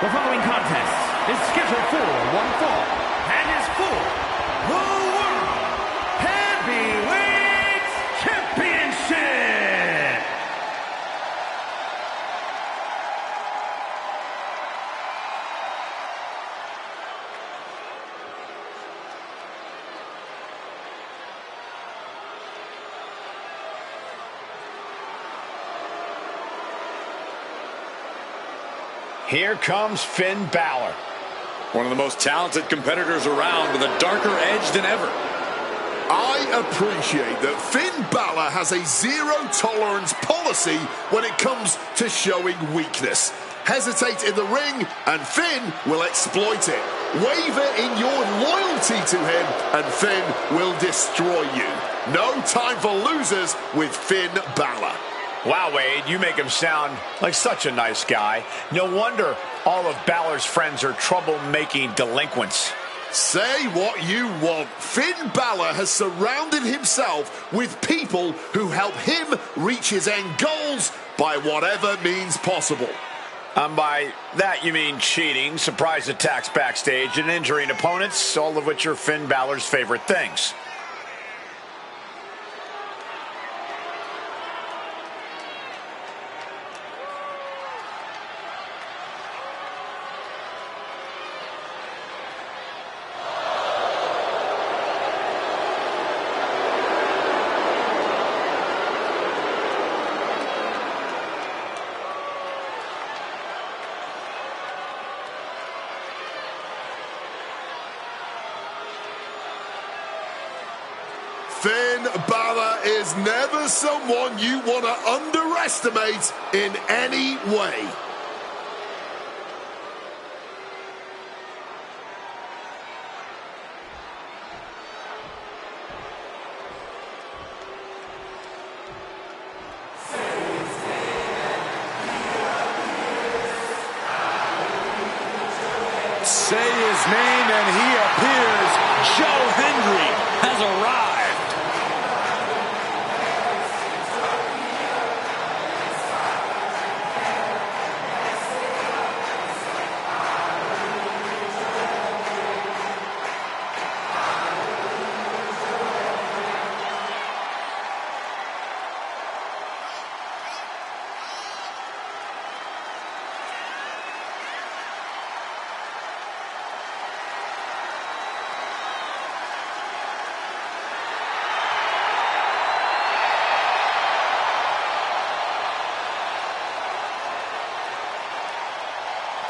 The following contest is scheduled for one fall and is for the World Heavyweight Championship. Here comes Finn Balor. One of the most talented competitors around with a darker edge than ever. I appreciate that Finn Balor has a zero-tolerance policy when it comes to showing weakness. Hesitate in the ring, and Finn will exploit it. Waver in your loyalty to him, and Finn will destroy you. No time for losers with Finn Balor. Wow, Wade, you make him sound like such a nice guy. No wonder all of Balor's friends are trouble-making delinquents. Say what you want. Finn Balor has surrounded himself with people who help him reach his end goals by whatever means possible. By that you mean cheating, surprise attacks backstage, and injuring opponents, all of which are Finn Balor's favorite things. Finn Balor is never someone you want to underestimate in any way. Say his name and he appears. Joe Hendry has arrived.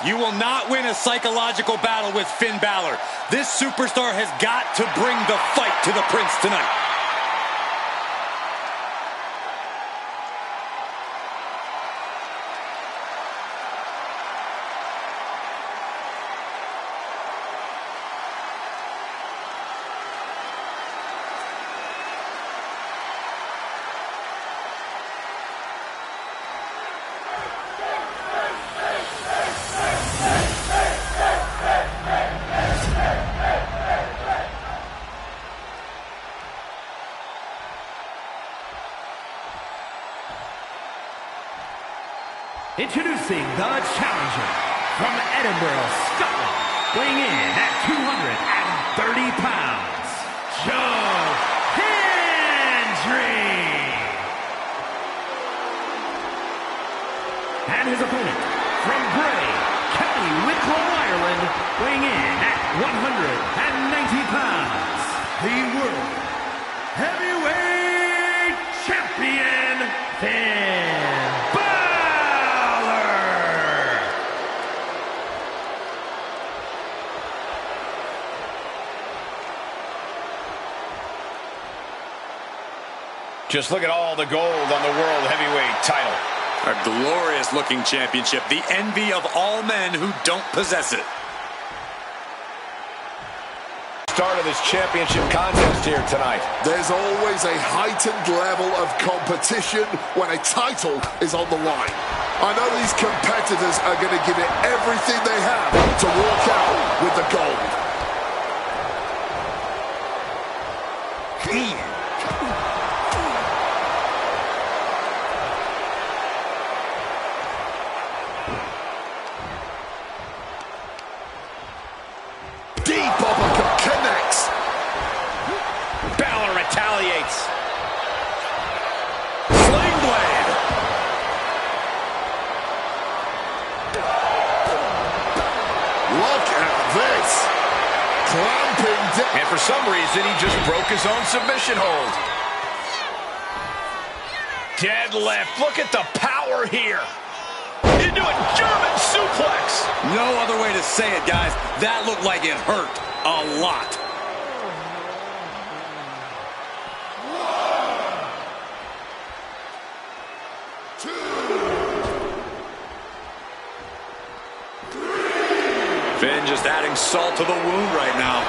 You will not win a psychological battle with Finn Balor. This superstar has got to bring the fight to the Prince tonight. Introducing the challenger from Edinburgh, Scotland, weighing in at 230 pounds, Joe Hendry. And his opponent from Bray, County Wicklow, Ireland, weighing in at 190 pounds, the World Heavyweight Champion, Finn Balor. Just look at all the gold on the World Heavyweight title. A glorious-looking championship, the envy of all men who don't possess it. Start of this championship contest here tonight. There's always a heightened level of competition when a title is on the line. I know these competitors are going to give it everything they have to walk out with the gold. hits. Clamping down. And for some reason, he just broke his own submission hold. Deadlift. Look at the power here. Into a German suplex. No other way to say it, guys. That looked like it hurt a lot. Finn just adding salt to the wound right now.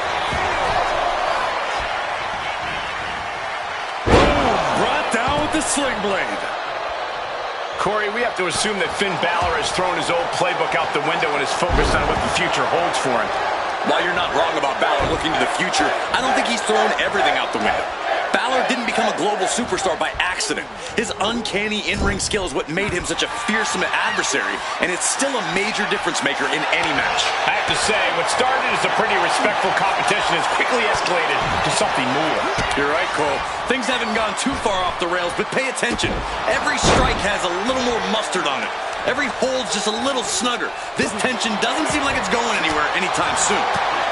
Boom! Brought down with the sling blade. Corey, we have to assume that Finn Balor has thrown his old playbook out the window and is focused on what the future holds for him. While you're not wrong about Balor looking to the future, I don't think he's thrown everything out the window. Balor didn't become a global superstar by accident. His uncanny in-ring skill is what made him such a fearsome adversary, and it's still a major difference maker in any match. I have to say, what started as a pretty respectful competition has quickly escalated to something more. You're right, Cole. Things haven't gone too far off the rails, but pay attention. Every strike has a little more mustard on it. Every hold's just a little snugger. This tension doesn't seem like it's going anywhere anytime soon.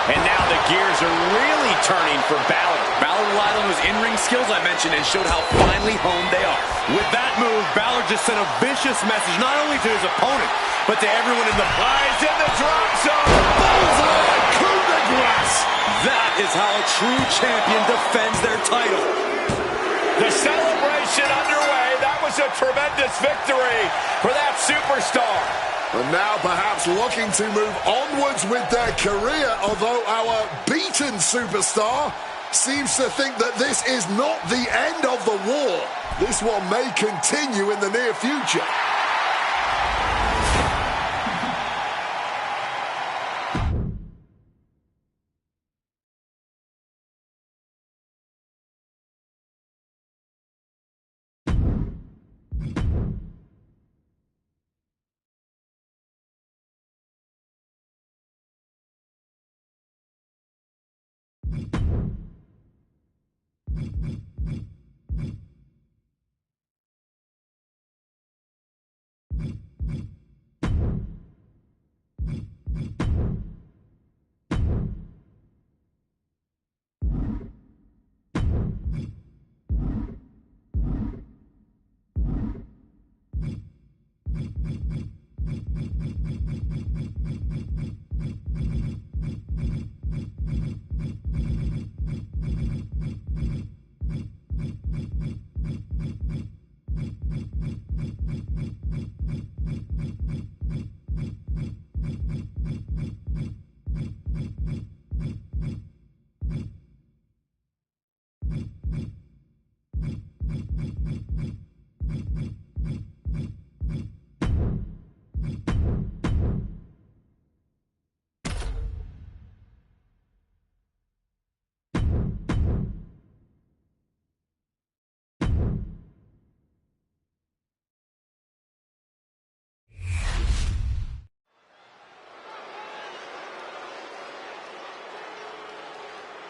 And now the gears are really turning for Balor. Balor relied on those in-ring skills I mentioned and showed how finely honed they are. With that move, Balor just sent a vicious message not only to his opponent, but to everyone in the Eyes in the drop zone. Bullseye coup de grace. That is how a true champion defends their title. The celebration underway. That was a tremendous victory for that superstar. And now perhaps looking to move onwards with their career, although our beaten superstar seems to think that this is not the end of the war. This one may continue in the near future.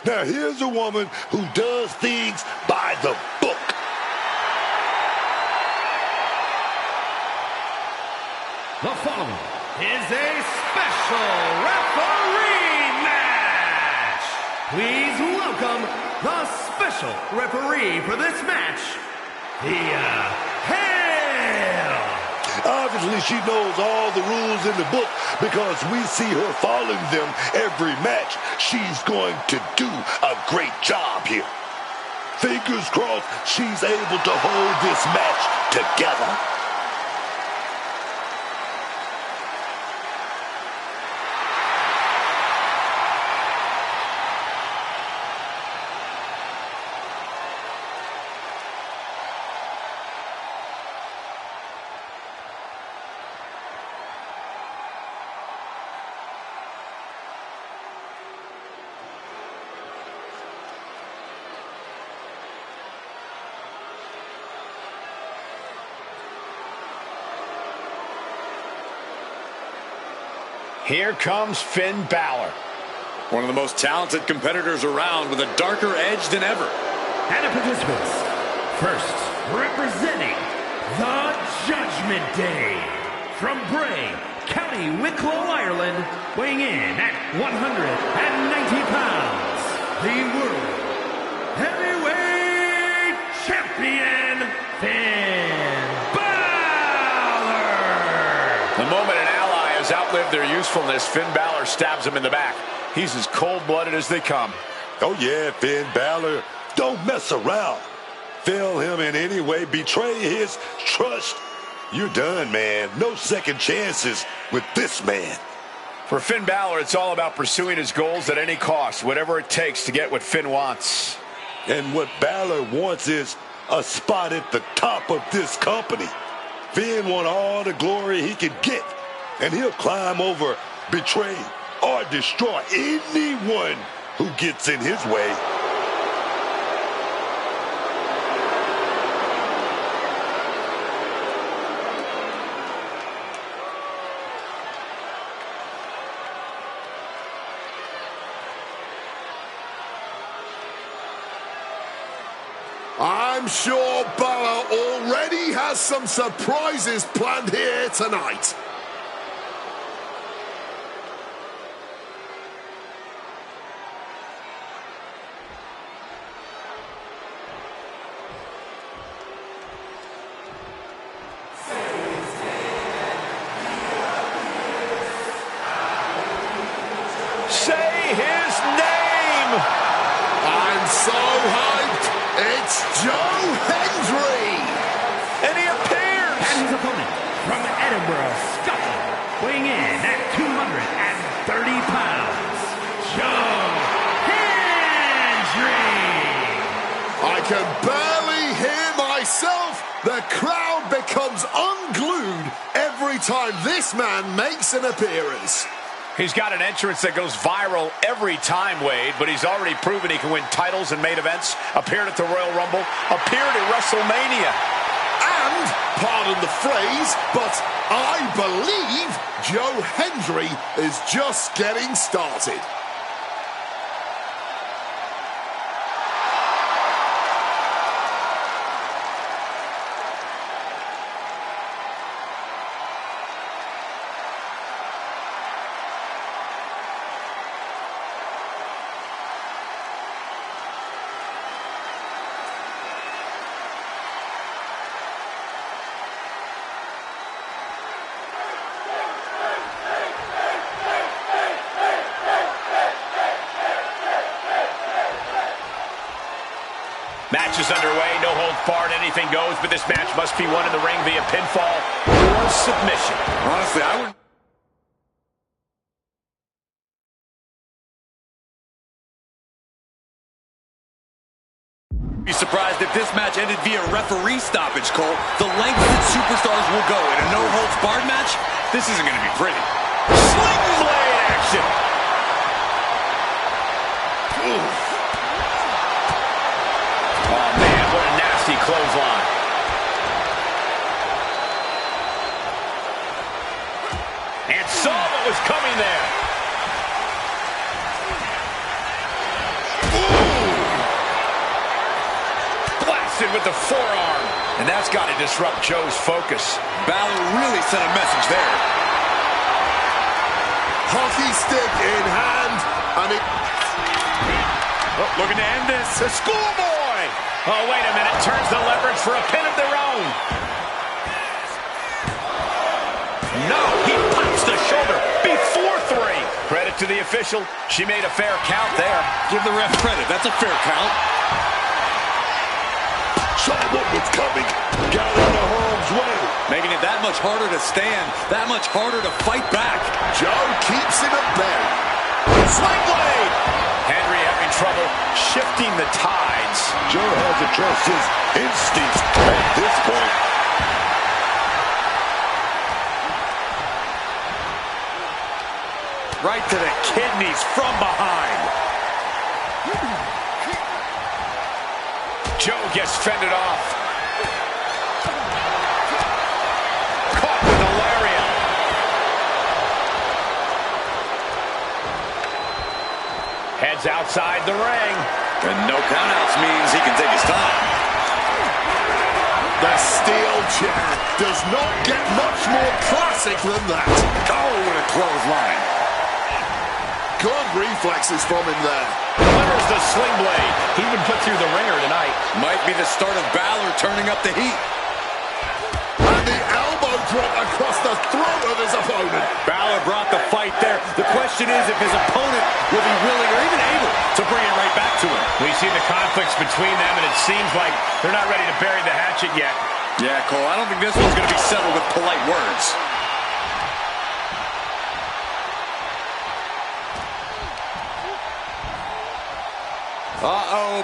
Now, here's a woman who does things by the book. The following is a special referee match. Please welcome the special referee for this match, Hell. Obviously, she knows all the rules in the book because we see her following them every match. She's going to do a great job here. Fingers crossed she's able to hold this match together. Here comes Finn Balor. One of the most talented competitors around with a darker edge than ever. And the participants, first representing the Judgment Day, from Bray, County Wicklow, Ireland, weighing in at 190 pounds, the World Heavyweight Champion, Finn Balor! The moment an ally has outlived their usefulness, Finn Balor stabs him in the back. He's as cold-blooded as they come. Oh, yeah, Finn Balor. Don't mess around. Fail him in any way, betray his trust. You're done, man. No second chances with this man. For Finn Balor, it's all about pursuing his goals at any cost, whatever it takes to get what Finn wants. And what Balor wants is a spot at the top of this company. Finn wants all the glory he can get, and he'll climb over, betray, or destroy anyone who gets in his way. I'm sure Balor already has some surprises planned here tonight. Say his name! I'm so hyped! It's Joe Hendry! And he appears! And his opponent from Edinburgh, Scotland, weighing in at 230 pounds, Joe Hendry! I can barely hear myself. The crowd becomes unglued every time this man makes an appearance. He's got an entrance that goes viral every time, Wade, but he's already proven he can win titles and main events, appeared at the Royal Rumble, appeared at WrestleMania. And, pardon the phrase, but I believe Joe Hendry is just getting started. Match is underway, no holds barred, anything goes, but this match must be won in the ring via pinfall or submission. Honestly, I would... be surprised if this match ended via referee stoppage, Cole. The lengths that superstars will go in a no-holds-barred match, this isn't going to be pretty. Sling blade action! Oof. Oh, man, what a nasty clothesline. And saw what was coming there. Ooh. Blasted with the forearm. And that's got to disrupt Joe's focus. Balor really sent a message there. Hockey stick in hand, and it... Oh, looking to end this. The schoolboy. Oh, wait a minute. Turns the leverage for a pin of their own. No, he pops the shoulder before 3. Credit to the official. She made a fair count there. Give the ref credit. That's a fair count. Saw what was coming. Got out of harm's way. Making it that much harder to stand, that much harder to fight back. Joe keeps him at bay. Sling blade. Henry having trouble shifting the tides. Joe has to trust his instincts at this point. Right to the kidneys from behind. Joe gets fended off. Caught with a lariat. Heads outside the ring. And no countouts means he can take his time. The The steel chair does not get much more classic than that. Oh, what a clothesline. Good reflexes from him there. Delivers the sling blade. He would put through the ringer tonight. Might be the start of Balor turning up the heat. And the elbow drop across the throat of his opponent. Balor brought the fight there. The question is if his opponent will be willing or even able to bring it right back to him. We've seen the conflicts between them, and it seems like they're not ready to bury the hatchet yet. Yeah, Cole, I don't think this one's going to be settled with polite words. Uh-oh.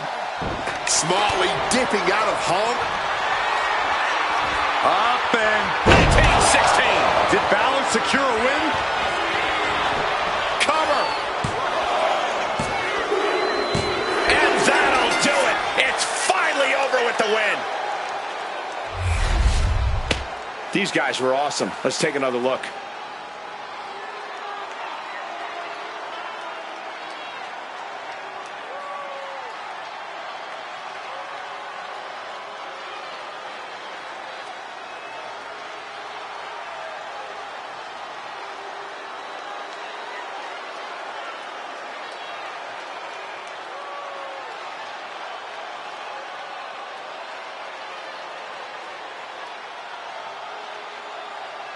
Smartly dipping out of harm. Up and 19-16. did Balor secure a win? Cover. And that'll do it. It's finally over with the win. These guys were awesome. Let's take another look.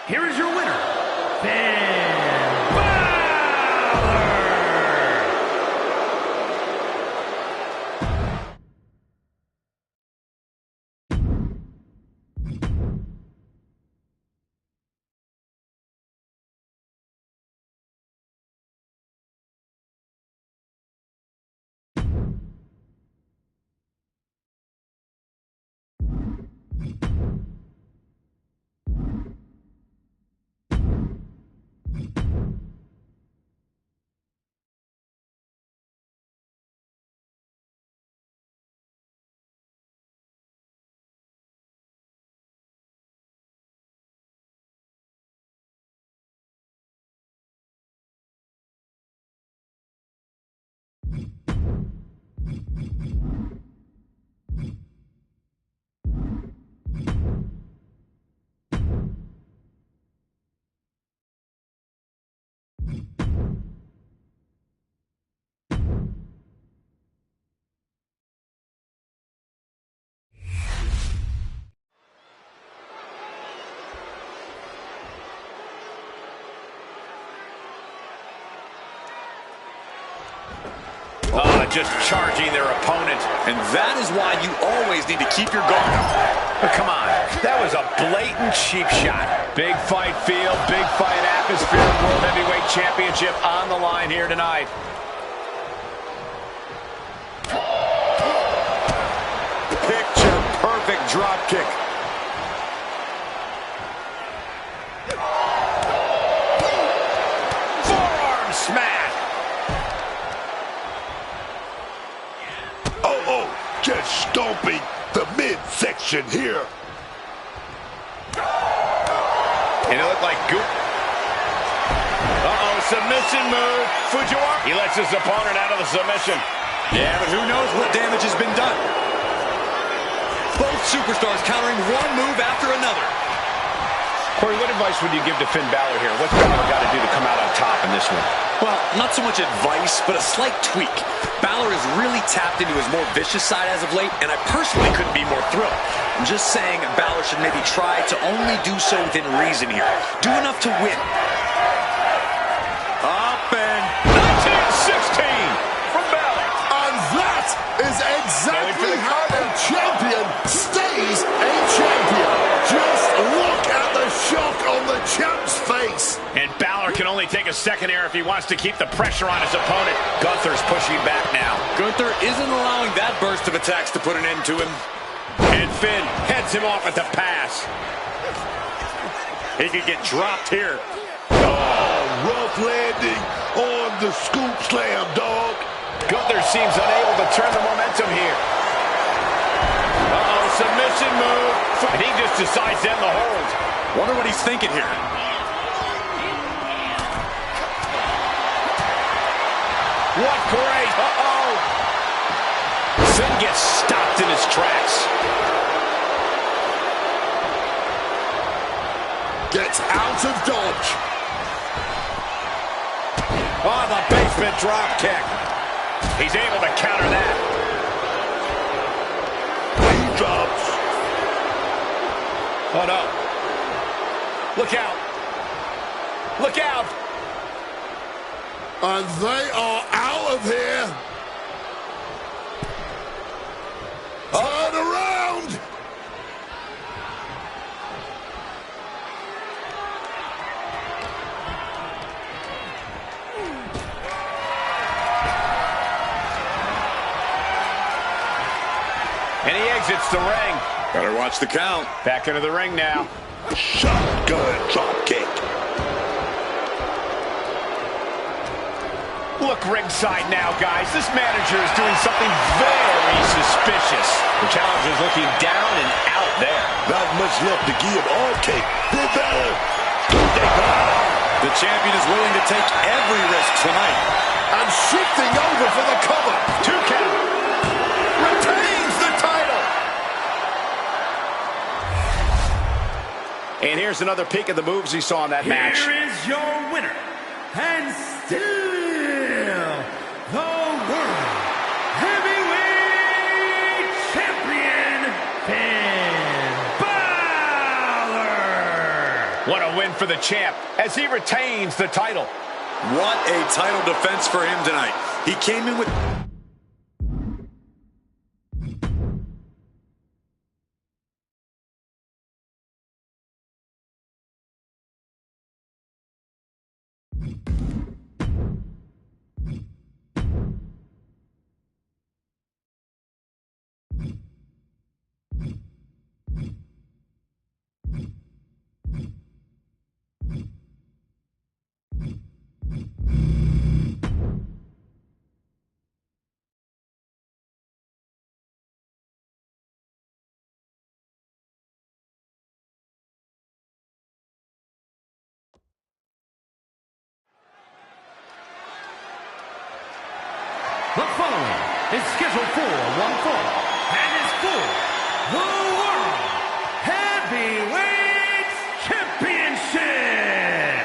Here is your winner, Finn Balor! Just charging their opponent. And that is why you always need to keep your guard up. But come on, that was a blatant cheap shot. Big fight feel, big fight atmosphere. World Heavyweight Championship on the line here tonight. Picture perfect drop kick. Forearm smash. Just stomping the midsection here. And it looked like Goop. Uh-oh, submission move. Fujiwara. He lets his opponent out of the submission. Yeah, but who knows what damage has been done. Both superstars countering one move after another. Corey, what advice would you give to Finn Balor here? What's Balor got to do to come out on top in this one? Well, not so much advice, but a slight tweak. Balor has really tapped into his more vicious side as of late, and I personally couldn't be more thrilled. I'm just saying Balor should maybe try to only do so within reason here. Do enough to win. Up and 19-16 from Balor. And that is exactly how a champion stays a champion. Just look at the shock on the champ's face. And Balor can only take a second here if he wants to keep the pressure on his opponent. Gunther's pushing back now. Gunther isn't allowing that burst of attacks to put an end to him. And Finn heads him off at the pass. He could get dropped here. Rough landing on the scoop slam, dog. Gunther seems unable to turn the momentum here. Uh-oh, submission move. And he just decides to end the hold. Wonder what he's thinking here. What great. Uh-oh. Finn gets stopped in his tracks. gets out of dodge. Oh, the basement drop kick. He's able to counter that. He drops. Oh, no. Look out. Look out. And they are out of here. Turn around. And he exits the ring. Better watch the count. Back into the ring now. Shotgun drop kick. Look ringside now, guys. This manager is doing something very suspicious. The challenger's looking down and out there. Not much left to give or take. Finn Balor. The champion is willing to take every risk tonight. And shifting over for the cover. 2 count. Retains the title. And here's another peek at the moves he saw in that match. Here is your winner, and still the World Heavyweight Champion, Finn Balor. What a win for the champ as he retains the title. What a title defense for him tonight. He came in with... The following is scheduled for one fall and is for the World Heavyweight Championship.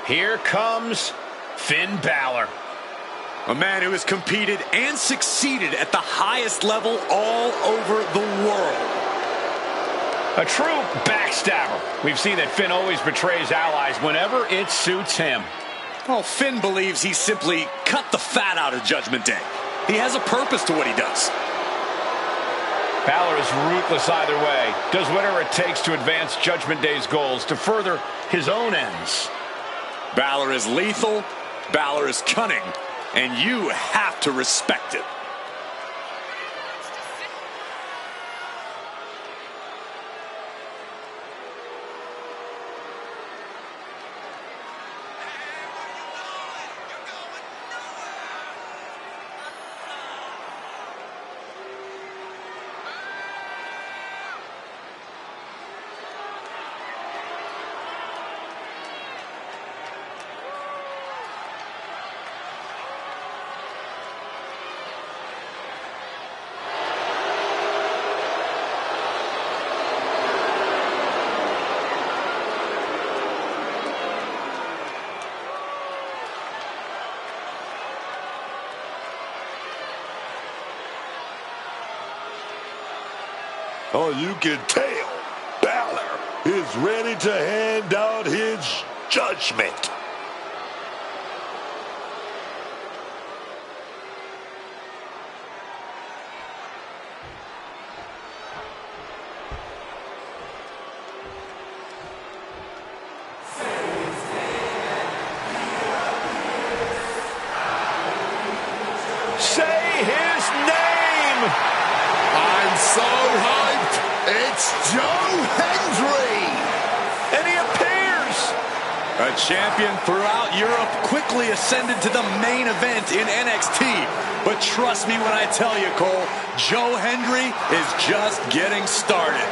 Here comes Finn Balor. A man who has competed and succeeded at the highest level all over the world. A true backstabber. We've seen that Finn always betrays allies whenever it suits him. Well, Finn believes he simply cut the fat out of Judgment Day. He has a purpose to what he does. Balor is ruthless either way. Does whatever it takes to advance Judgment Day's goals, to further his own ends. Balor is lethal. Balor is cunning. And you have to respect it. Oh, you can tell Balor is ready to hand out his judgment. Say his name! I'm so hyped. It's Joe Hendry. And he appears! A champion throughout Europe, quickly ascended to the main event in NXT. But trust me when I tell you, Cole, Joe Hendry is just getting started.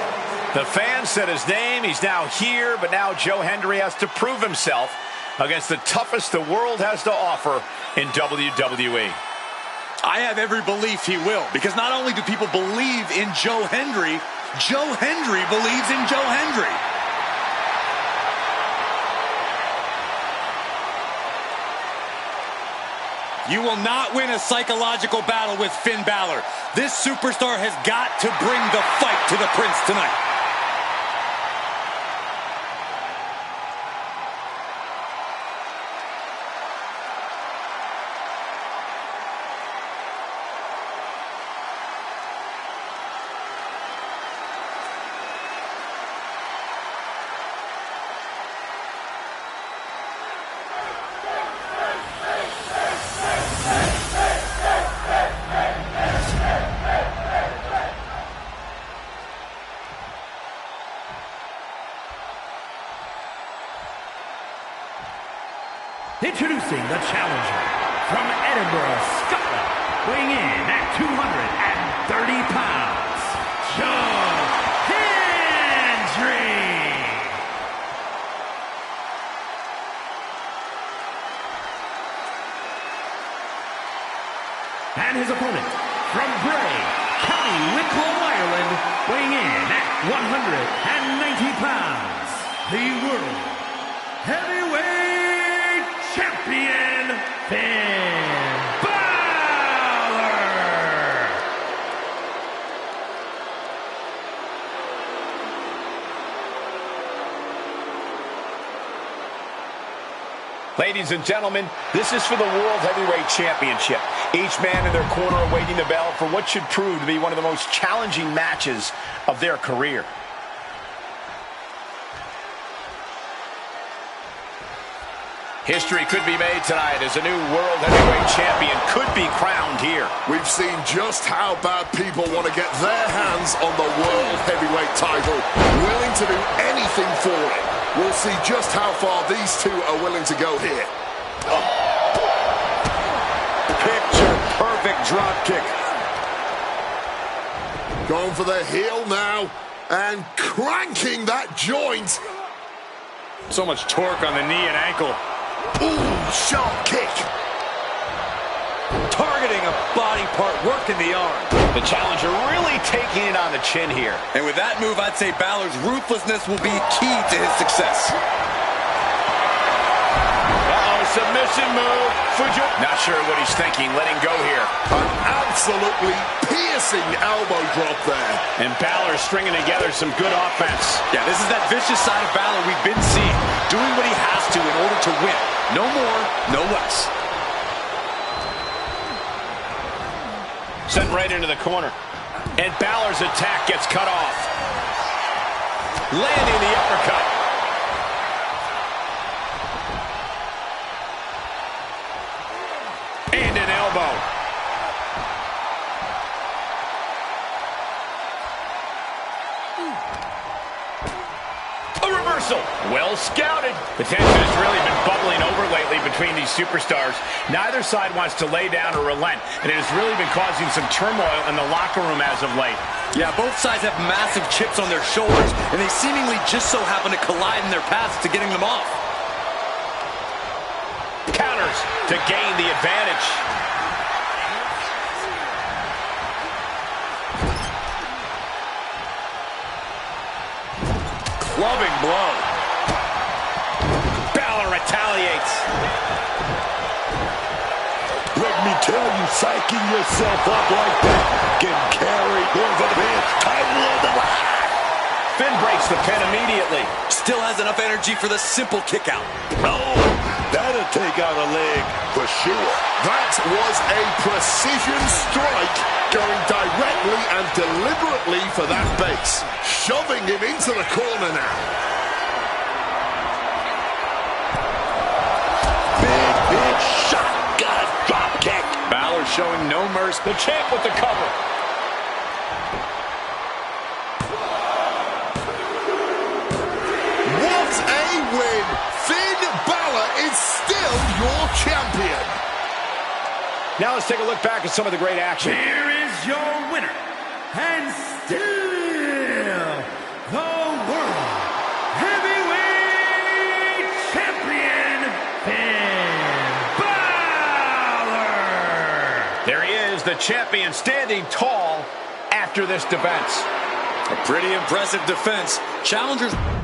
The fans said his name. He's now here, but now Joe Hendry has to prove himself against the toughest the world has to offer in WWE. I have every belief he will, because not only do people believe in Joe Hendry believes in Joe Hendry. You will not win a psychological battle with Finn Balor. This superstar has got to bring the fight to the Prince tonight. Introducing the challenger from Edinburgh, Scotland, weighing in at 230 pounds, Joe Hendry. And his opponent from Bray, County Wicklow, Ireland, weighing in at 190 pounds, the World Heavyweight Champion, Finn Balor! Ladies and gentlemen, this is for the World Heavyweight Championship. Each man in their corner awaiting the bell for what should prove to be one of the most challenging matches of their career. History could be made tonight as a new World Heavyweight Champion could be crowned here. We've seen just how bad people want to get their hands on the World Heavyweight title, willing to do anything for it. We'll see just how far these two are willing to go here. Picture-perfect drop kick. Going for the heel now and cranking that joint. So much torque on the knee and ankle. Ooh, sharp kick. Targeting a body part, working the arm. The challenger really taking it on the chin here. And with that move, I'd say Balor's ruthlessness will be key to his success. Uh-oh, submission move. Not sure what he's thinking, letting go here. An absolutely piercing elbow drop there. And Balor stringing together some good offense. Yeah, this is that vicious side of Balor we've been seeing. Doing what he has to in order to win. No more, no less. Sent right into the corner. And Balor's attack gets cut off. Landing the uppercut. And an elbow. A reversal. Well scouted. The tension has really been bubbling over lately between these superstars. Neither side wants to lay down or relent, and it has really been causing some turmoil in the locker room as of late. Yeah, both sides have massive chips on their shoulders, and they seemingly just so happen to collide in their paths to getting them off. Counters to gain the advantage. Clubbing blow. Balor retaliates. Let me tell you, psyching yourself up like that, getting carried, going for the pin, title on the line. Finn breaks the pin immediately. Still has enough energy for the simple kick out. Oh, that'll take out a leg for sure. That was a precision strike, going directly and deliberately for that base. Shoving him into the corner now. Big shotgun drop kick. Balor showing no mercy. The champ with the cover. What a win! Finn Balor is still your champion. Now let's take a look back at some of the great action. Here is your winner, and still the the champion standing tall after this defense. A pretty impressive defense. Challengers...